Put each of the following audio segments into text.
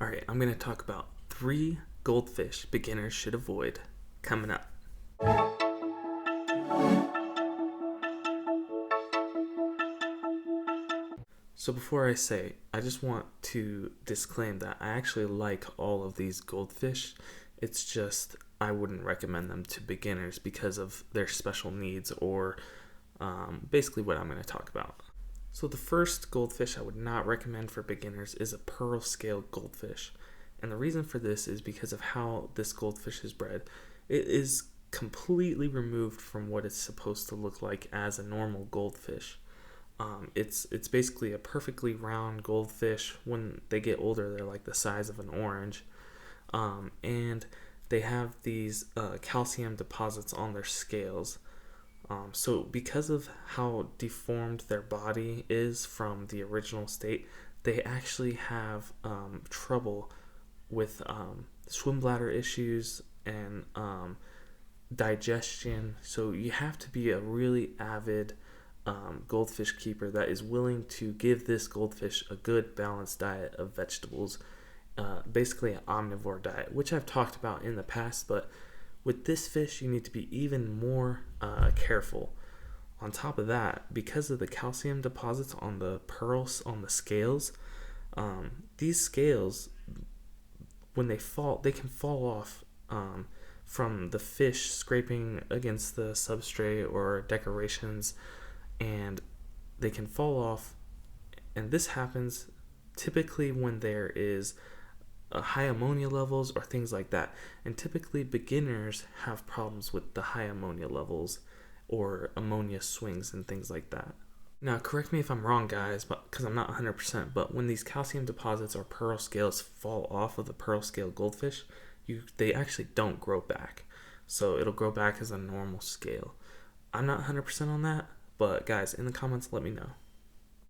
Alright, I'm going to talk about 3 goldfish beginners should avoid coming up. So before I say, I just want to disclaim that I actually like all of these goldfish. It's just I wouldn't recommend them to beginners because of their special needs or basically what I'm going to talk about. So the first goldfish I would not recommend for beginners is a Perlscale Goldfish. And the reason for this is because of how this goldfish is bred. It is completely removed from what it's supposed to look like as a normal goldfish. It's basically a perfectly round goldfish. When they get older, they're like the size of an orange. And they have these calcium deposits on their scales. So because of how deformed their body is from the original state, they actually have trouble with swim bladder issues and digestion. So you have to be a really avid goldfish keeper that is willing to give this goldfish a good balanced diet of vegetables, basically an omnivore diet, which I've talked about in the past, but with this fish you need to be even more careful. On top of that, because of the calcium deposits on the pearls on the scales, these scales, when they fall, they can fall off from the fish scraping against the substrate or decorations, and they can fall off. And this happens typically when there is high ammonia levels or things like that. And typically beginners have problems with the high ammonia levels or ammonia swings and things like that. Now, correct me if I'm wrong, guys, because I'm not 100%, but when these calcium deposits or pearl scales fall off of the Perlscale goldfish, they actually don't grow back. So it'll grow back as a normal scale. I'm not 100% on that, but guys, in the comments, let me know.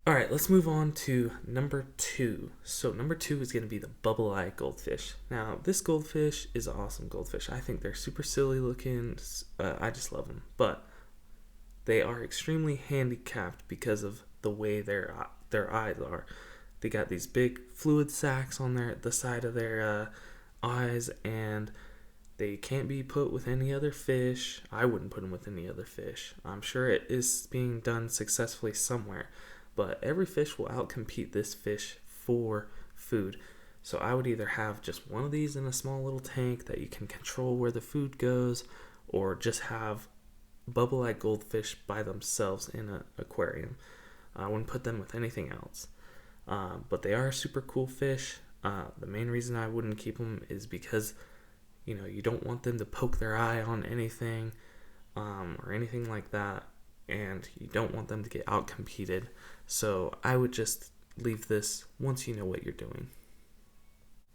Alright, let's move on to number 2. So number 2 is going to be the bubble eye goldfish. Now, this goldfish is an awesome goldfish. I think they're super silly looking. I just love them. But they are extremely handicapped because of the way their eyes are. They got these big fluid sacs on the side of their eyes, and they can't be put with any other fish. I wouldn't put them with any other fish. I'm sure it is being done successfully somewhere, but every fish will outcompete this fish for food. So I would either have just one of these in a small little tank that you can control where the food goes, or just have bubble-eye goldfish by themselves in an aquarium. I wouldn't put them with anything else. But they are a super cool fish. The main reason I wouldn't keep them is because you don't want them to poke their eye on anything or anything like that, and you don't want them to get outcompeted. So I would just leave this once you know what you're doing.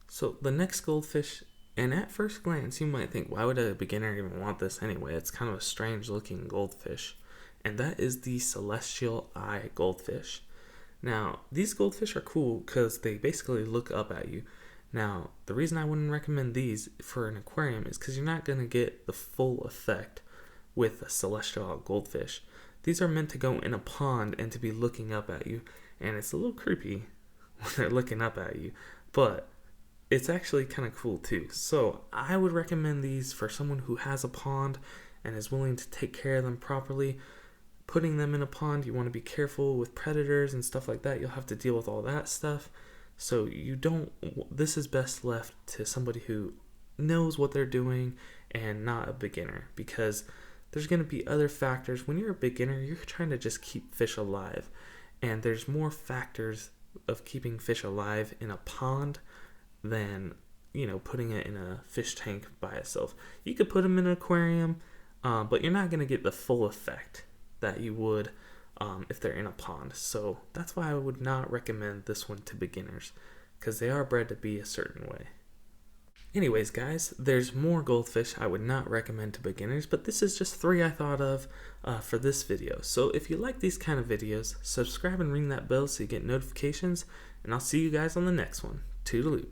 So the next goldfish, and at first glance you might think, why would a beginner even want this anyway? It's kind of a strange looking goldfish, and that is the celestial eye goldfish. Now, these goldfish are cool because they basically look up at you. Now, the reason I wouldn't recommend these for an aquarium is because you're not going to get the full effect with a celestial goldfish. These are meant to go in a pond and to be looking up at you, and it's a little creepy when they're looking up at you, but it's actually kind of cool too. So I would recommend these for someone who has a pond and is willing to take care of them properly. Putting them in a pond, you want to be careful with predators and stuff like that. You'll have to deal with all that stuff. So this is best left to somebody who knows what they're doing and not a beginner, because there's going to be other factors. When you're a beginner, you're trying to just keep fish alive, and there's more factors of keeping fish alive in a pond than putting it in a fish tank by itself. You could put them in an aquarium, but you're not going to get the full effect that you would if they're in a pond. So that's why I would not recommend this one to beginners, because they are bred to be a certain way. Anyways, guys, there's more goldfish I would not recommend to beginners, but this is just 3 I thought of for this video. So if you like these kind of videos, subscribe and ring that bell so you get notifications, and I'll see you guys on the next one. Toodaloo.